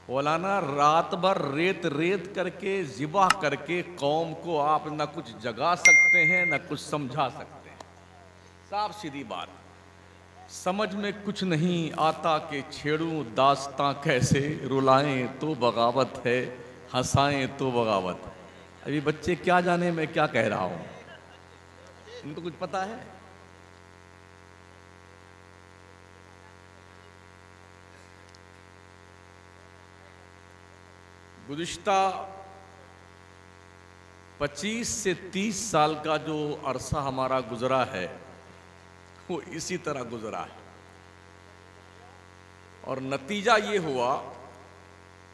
मौलाना रात भर रेत रेत करके जिबा करके कौम को आप न कुछ जगा सकते हैं न कुछ समझा सकते हैं। साफ सीधी बात, समझ में कुछ नहीं आता कि छेड़ूं दास्तां कैसे, रुलाएं तो बगावत है, हंसाएं तो बगावत है। अभी बच्चे क्या जाने मैं क्या कह रहा हूं, इनको कुछ पता है? गुज़िश्ता 25 से 30 साल का जो अरसा हमारा गुजरा है वो इसी तरह गुजरा है, और नतीजा ये हुआ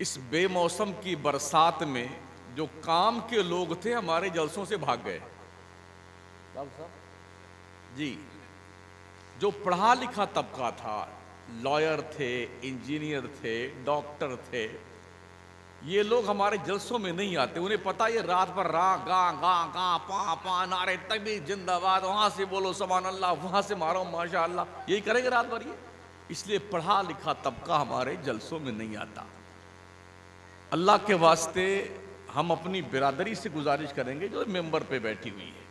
इस बेमौसम की बरसात में जो काम के लोग थे हमारे जलसों से भाग गए। जी, जो पढ़ा लिखा तबका था, लॉयर थे, इंजीनियर थे, डॉक्टर थे, ये लोग हमारे जलसों में नहीं आते। उन्हें पता ये रात भर रा गा गा गा पा पा नारे तकबीर जिंदाबाद, वहां से बोलो सुभान अल्लाह, वहां से मारो माशा अल्लाह, यही करेंगे रात भर ये। इसलिए पढ़ा लिखा तबका हमारे जलसों में नहीं आता। अल्लाह के वास्ते हम अपनी बिरादरी से गुजारिश करेंगे जो मेंबर पे बैठी हुई है,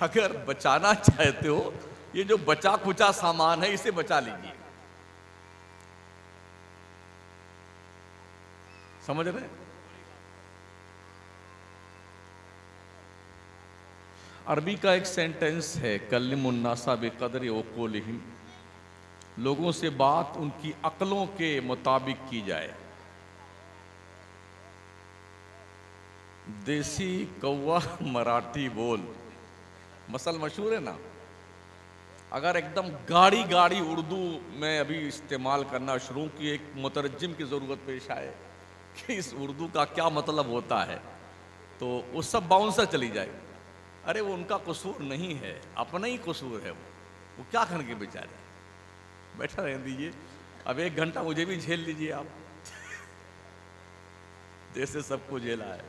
अगर बचाना चाहते हो ये जो बचा कुचा सामान है इसे बचा लीजिए। समझ रहे? अरबी का एक सेंटेंस है, कल्लिमुन्नासा बेकदर उक़ूलिहिम, लोगों से बात उनकी अक्लों के मुताबिक की जाए। देसी कौवा मराठी बोल मसल मशहूर है ना। अगर एकदम गाड़ी गाड़ी उर्दू में अभी इस्तेमाल करना शुरू की, एक मुतरज्जिम की ज़रूरत पेश आए कि इस उर्दू का क्या मतलब होता है, तो वो सब बाउंसर चली जाए। अरे वो उनका कसूर नहीं है, अपना ही कसूर है। वो क्या करके बेचारे, बैठा रहने दीजिए। अब 1 घंटा मुझे भी झेल लीजिए आप जैसे सबको झेला है।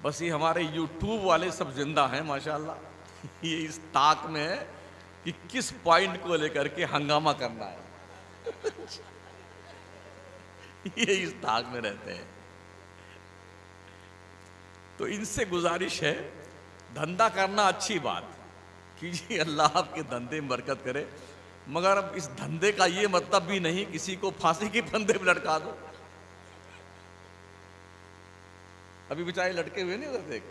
बस ये हमारे यूट्यूब वाले सब जिंदा हैं माशाल्लाह। ये इस ताक में है कि किस पॉइंट को लेकर के हंगामा करना है ये इस ताक में रहते हैं। तो इनसे गुजारिश है, धंधा करना अच्छी बात कीजिए, अल्लाह आपके धंधे में बरकत करे, मगर अब इस धंधे का ये मतलब भी नहीं किसी को फांसी के फंदे में लटका दो। अभी बेचारे लटके हुए नहीं उधर देख,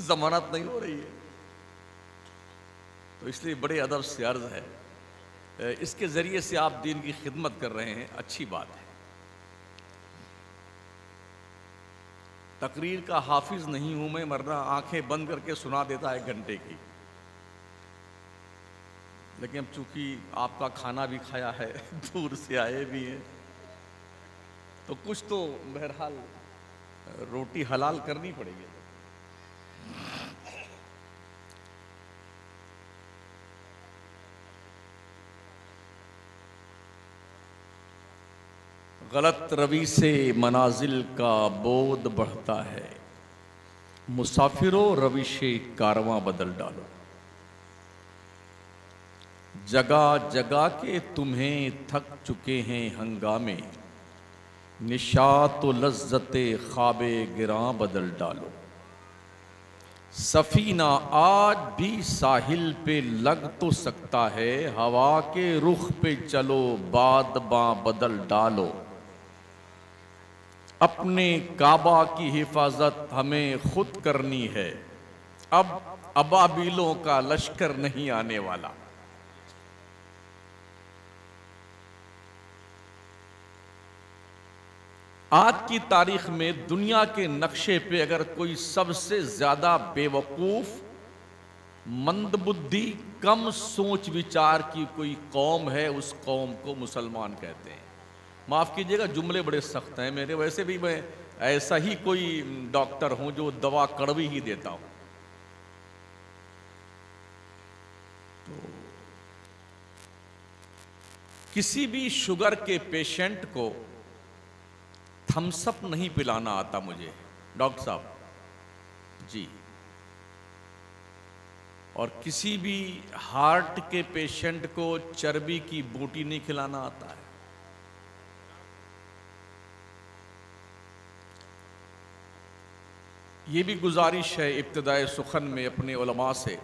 जमानत नहीं हो रही है। तो इसलिए बड़े अदब से अर्ज है, इसके जरिए से आप दीन की खिदमत कर रहे हैं, अच्छी बात है। तकरीर का हाफिज नहीं हूं मैं, वरना आंखें बंद करके सुना देता है 1 घंटे की। लेकिन अब चूंकि आपका खाना भी खाया है, दूर से आए भी हैं, तो कुछ तो बहरहाल रोटी हलाल करनी पड़ेगी। गलत रवि से मनाजिल का बोध बढ़ता है, मुसाफिरों रविशे कारवां बदल डालो। जगह जगह के तुम्हें थक चुके हैं हंगामे, निशात व लज्जते ख्वाबे गिरां बदल डालो। सफीना आज भी साहिल पे लग तो सकता है, हवा के रुख पे चलो बाद बां बदल डालो। अपने काबा की हिफाजत हमें खुद करनी है, अब अबाबिलों का लश्कर नहीं आने वाला। आज की तारीख में दुनिया के नक्शे पे अगर कोई सबसे ज्यादा बेवकूफ, मंदबुद्धि, कम सोच विचार की कोई कौम है, उस कौम को मुसलमान कहते हैं। माफ कीजिएगा जुमले बड़े सख्त हैं मेरे, वैसे भी मैं ऐसा ही कोई डॉक्टर हूं जो दवा कड़वी ही देता हूं। तो किसी भी शुगर के पेशेंट को थम्सअप नहीं पिलाना आता मुझे, डॉक्टर साहब जी। और किसी भी हार्ट के पेशेंट को चर्बी की बूटी नहीं खिलाना आता है। ये भी गुजारिश है इब्तिदाए सुखन में अपने उलमा से,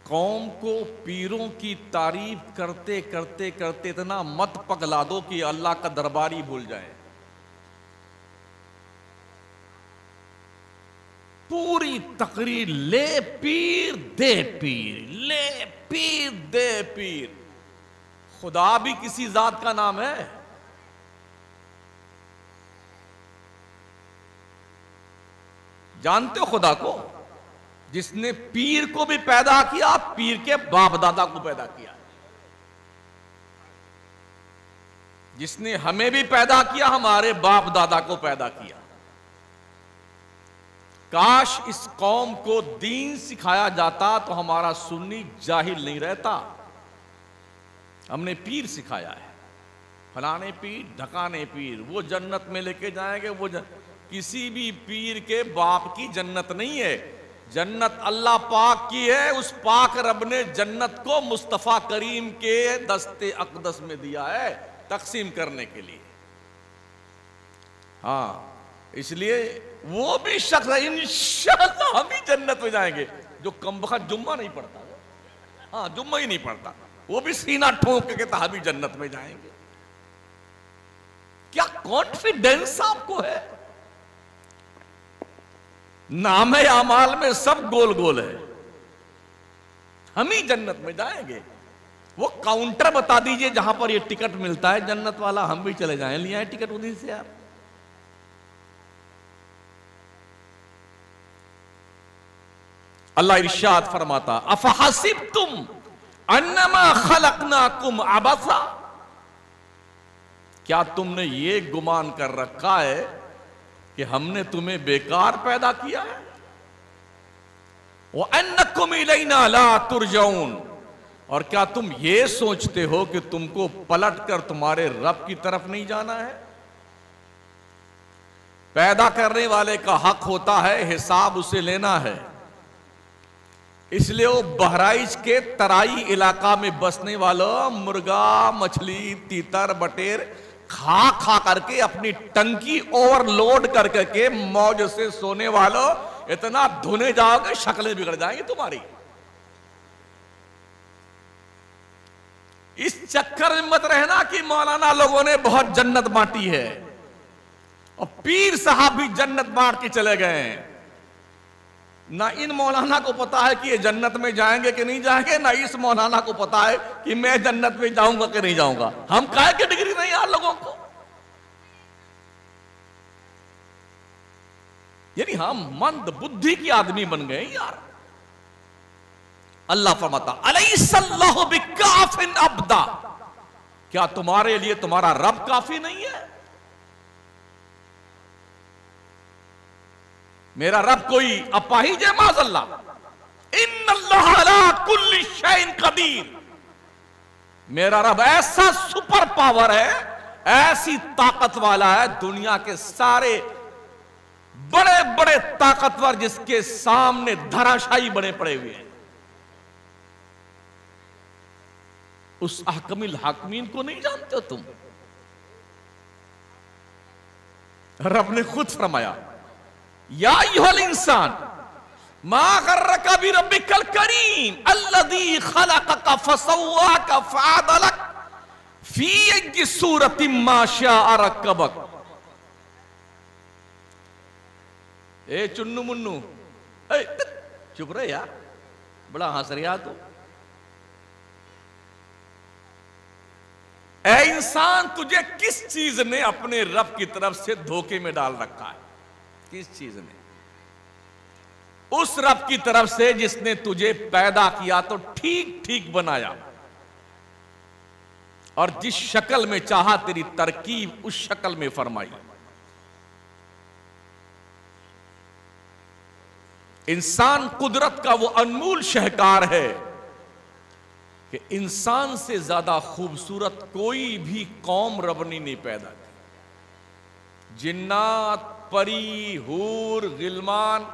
कौम को पीरों की तारीफ करते करते करते इतना मत पगला दो कि अल्लाह का दरबार ही भूल जाए। पूरी तकरीर ले पीर दे पीर, ले पीर दे पीर। खुदा भी किसी जात का नाम है? जानते हो खुदा को? जिसने पीर को भी पैदा किया, पीर के बाप दादा को पैदा किया। जिसने हमें भी पैदा किया, हमारे बाप दादा को पैदा किया। काश इस कौम को दीन सिखाया जाता तो हमारा सुन्नी जाहिल नहीं रहता। हमने पीर सिखाया है, फलाने पीर ढकाने पीर, वो जन्नत में लेके जाएंगे। किसी भी पीर के बाप की जन्नत नहीं है, जन्नत अल्लाह पाक की है। उस पाक रब ने जन्नत को मुस्तफा करीम के दस्ते अक़दस में दिया है तकसीम करने के लिए। हाँ, इसलिए वो भी शख्स है, इंशाअल्लाह हम भी जन्नत में जाएंगे, जो कमबख्त जुम्मा नहीं पढ़ता। हाँ, जुम्मा ही नहीं पढ़ता, वो भी सीना ठोक के कहता हम भी जन्नत में जाएंगे। क्या कॉन्फिडेंस आपको है? नाम है आमाल में सब गोल गोल है, हम ही जन्नत में जाएंगे। वो काउंटर बता दीजिए जहां पर ये टिकट मिलता है जन्नत वाला, हम भी चले जाएं, लिया है टिकट उन्हीं से आप। अल्लाह इरशाद फरमाता, अफहसिबतुम अन्नमा खलकनाकुम अबसा, क्या तुमने ये गुमान कर रखा है कि हमने तुम्हें बेकार पैदा किया है? व अन्नकुम इलैना ला तुरजऊन, और क्या तुम ये सोचते हो कि तुमको पलट कर तुम्हारे रब की तरफ नहीं जाना है? पैदा करने वाले का हक होता है, हिसाब उसे लेना है। इसलिए वो बहराइच के तराई इलाका में बसने वालों, मुर्गा मछली तीतर बटेर खा खा करके अपनी टंकी ओवरलोड कर करके मौज से सोने वालों, इतना धुने जाओगे शक्लें बिगड़ जाएंगी तुम्हारी। इस चक्कर में मत रहना कि मौलाना लोगों ने बहुत जन्नत बांटी है और पीर साहब भी जन्नत बांट के चले गए हैं। ना इन मौलाना को पता है कि ये जन्नत में जाएंगे कि नहीं जाएंगे, ना इस मौलाना को पता है कि मैं जन्नत में जाऊंगा कि नहीं जाऊंगा। हम काहे की डिग्री नहीं यार लोगों को, यानी हम मंद बुद्धि की आदमी बन गए यार। अल्लाह फरमाता, अलैहिस्सल्लाहु बिकाफिन अब्दा, क्या तुम्हारे लिए तुम्हारा रब काफी नहीं है? मेरा रब कोई अपाहिज है? माज़अल्लाह, इन्नल्लाह अला कुल्ली शैइन कदीर, मेरा रब ऐसा सुपर पावर है, ऐसी ताकत वाला है, दुनिया के सारे बड़े बड़े ताकतवर जिसके सामने धराशायी बने पड़े हुए हैं। उस अहकमिल हाकिमीन को नहीं जानते हो तुम? रब ने खुद फरमाया, या अय्युहल इंसान मा गर्रका बिरब्बिकल करीम अल्लज़ी खलक़का फसव्वाका फअदलक फी अय्यि सूरतिन मा शाअ रक्कबक। ए चुन्नू मुन्नू, चुप रहे यार, बड़ा हंस रहा तू। ए इंसान, तुझे किस चीज ने अपने रब की तरफ से धोखे में डाल रखा है? किस चीज ने? उस रब की तरफ से जिसने तुझे पैदा किया तो ठीक ठीक बनाया, और जिस शक्ल में चाहा तेरी तरकीब उस शक्ल में फरमाई। इंसान कुदरत का वो अनमोल शहकार है कि इंसान से ज्यादा खूबसूरत कोई भी कौम रबनी नहीं पैदा की। जिन्नात, परी, हूर, गिलमान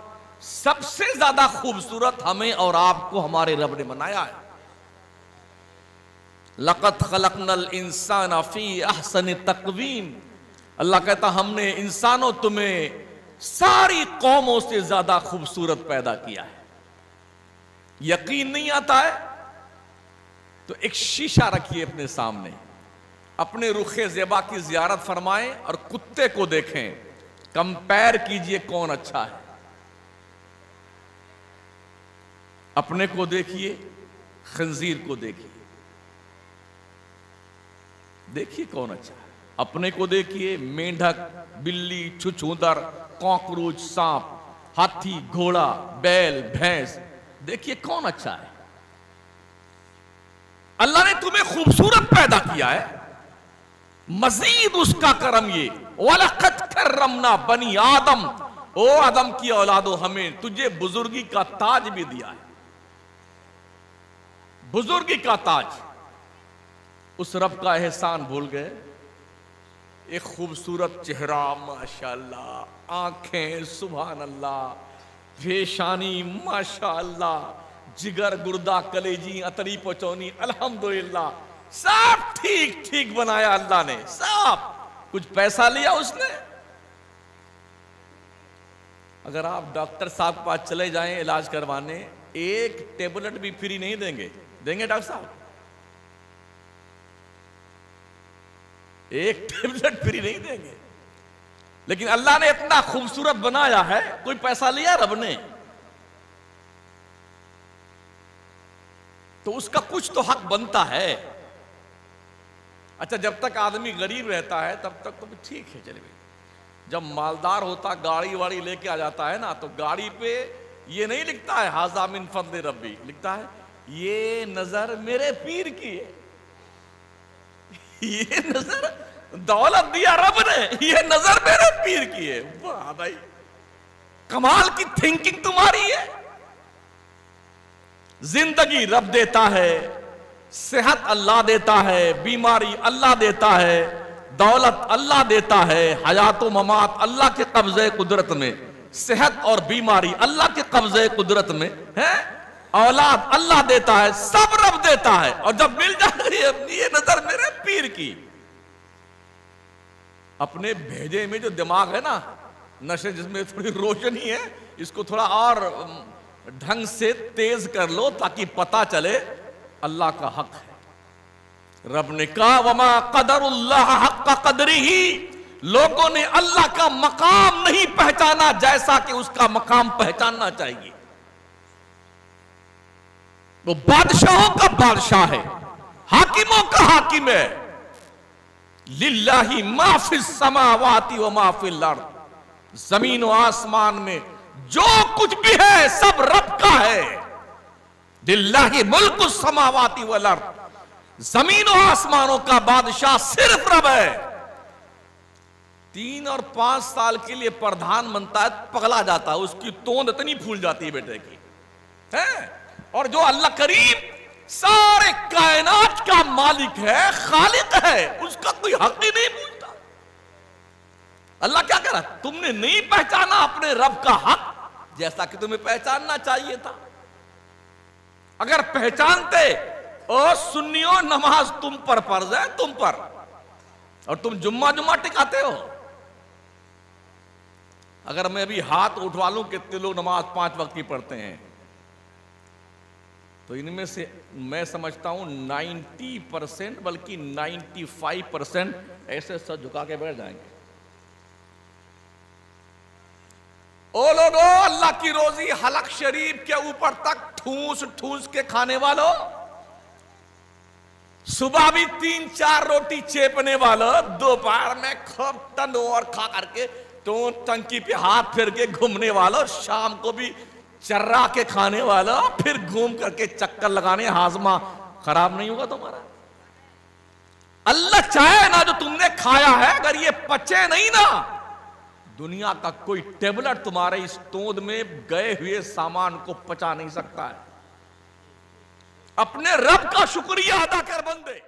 सबसे ज्यादा खूबसूरत हमें और आपको हमारे रब ने बनाया है। लक़द खलक़नल इंसान फी अहसन तक़वीम, अल्लाह कहता हमने इंसानों तुम्हें सारी कौमों से ज्यादा खूबसूरत पैदा किया है। यकीन नहीं आता है तो एक शीशा रखिए अपने सामने, अपने रुखे ज़ेबा की ज़ियारत फरमाएं और कुत्ते को देखें, कंपेयर कीजिए कौन अच्छा है। अपने को देखिए, खंजीर को देखिए, देखिए कौन अच्छा है। अपने को देखिए, मेंढक, बिल्ली, छुछूंदर, कॉकरोच, सांप, हाथी, घोड़ा, बैल, भैंस, देखिए कौन अच्छा है। अल्लाह ने तुम्हें खूबसूरत पैदा किया है, मजीद उसका करम ये, वलक़द कर्रमना बनी आदम, ओ आदम की औलादो हमें तुझे बुजुर्गी का ताज भी दिया है। बुजुर्गी का ताज, उस रब का एहसान भूल गए। एक खूबसूरत चेहरा माशाअल्लाह, आंखें सुभान अल्लाह, पेशानी माशाअल्लाह, जिगर, गुर्दा, कलेजी, अतरी, पचौनी, अल्हम्दुलिल्लाह, सब ठीक ठीक बनाया अल्लाह ने, सब। कुछ पैसा लिया उसने? अगर आप डॉक्टर साहब के पास चले जाएं इलाज करवाने, एक टेबलेट भी फ्री नहीं देंगे। देंगे डॉक्टर साहब? एक टेबलेट फ्री नहीं देंगे। लेकिन अल्लाह ने इतना खूबसूरत बनाया है, कोई पैसा लिया रब ने? तो उसका कुछ तो हक बनता है। अच्छा, जब तक आदमी गरीब रहता है तब तक तो ठीक है, चलिए। जब मालदार होता, गाड़ी वाड़ी लेके आ जाता है ना, तो गाड़ी पे ये नहीं लिखता है हाज़ा मिन फज़्ल रब्बी, लिखता है ये नजर मेरे पीर की है। ये नजर दौलत दिया रब ने, ये नजर मेरे पीर की है। वाह भाई, कमाल की थिंकिंग तुम्हारी है। जिंदगी रब देता है, सेहत अल्लाह देता है, बीमारी अल्लाह देता है, दौलत अल्लाह देता है, हयात ममात अल्लाह के कब्जे कुदरत में, सेहत और बीमारी अल्लाह के कब्जे कुदरत में है, औलाद अल्लाह देता है, सब रब देता है। और जब मिल जाए ये नजर मेरे पीर की, अपने भेजे में जो दिमाग है ना, नशे जिसमें थोड़ी रोशनी है, इसको थोड़ा और ढंग से तेज कर लो ताकि पता चले अल्लाह का हक है। रब ने कहा वमा कदरुल्लाह हक्का कदरिही, लोगों ने अल्लाह का मकाम नहीं पहचाना जैसा कि उसका मकाम पहचानना चाहिए। वो बादशाहों का बादशाह है, हाकिमों का हाकिम है। लिल्लाही मा फिस समावाति व मा फिल अर्द, जमीन और आसमान में जो कुछ भी है सब रब का है। लिल्लाही मुल्कु समावाति वल अर्द, जमीन और आसमानों का बादशाह सिर्फ रब है। 3 और 5 साल के लिए प्रधान बनता है, पगला जाता है, उसकी तोंद इतनी फूल जाती है बेटे की है। और जो अल्लाह करीम सारे कायनात का मालिक है, खालिक है, उसका कोई हक ही नहीं पूछता। अल्लाह क्या करा, तुमने नहीं पहचाना अपने रब का हक जैसा कि तुम्हें पहचानना चाहिए था। अगर पहचानते, ओ सुन्नियों, नमाज तुम पर फर्ज है, तुम पर, और तुम जुम्मा जुम्मा टिकाते हो। अगर मैं अभी हाथ उठवा लूं कितने लोग नमाज 5 वक्त की पढ़ते हैं, तो इनमें से मैं समझता हूं 90% बल्कि 95% ऐसे सर झुका के बैठ जाएंगे। ओ लोगों, अल्लाह की रोजी हलक शरीफ के ऊपर तक ठूस ठूस के खाने वालों, सुबह भी 3-4 रोटी चेपने वालों, दोपहर में खूब टंडोर खा करके तो टंकी पे हाथ फेर के घूमने वालों, शाम को भी चर्रा के खाने वाला, फिर घूम करके चक्कर लगाने, हाजमा खराब नहीं होगा तुम्हारा। अल्लाह चाहे ना जो तुमने खाया है, अगर ये पचे नहीं ना, दुनिया का कोई टेबलेट तुम्हारे इस तोंद में गए हुए सामान को पचा नहीं सकता है। अपने रब का शुक्रिया अदा कर बंदे।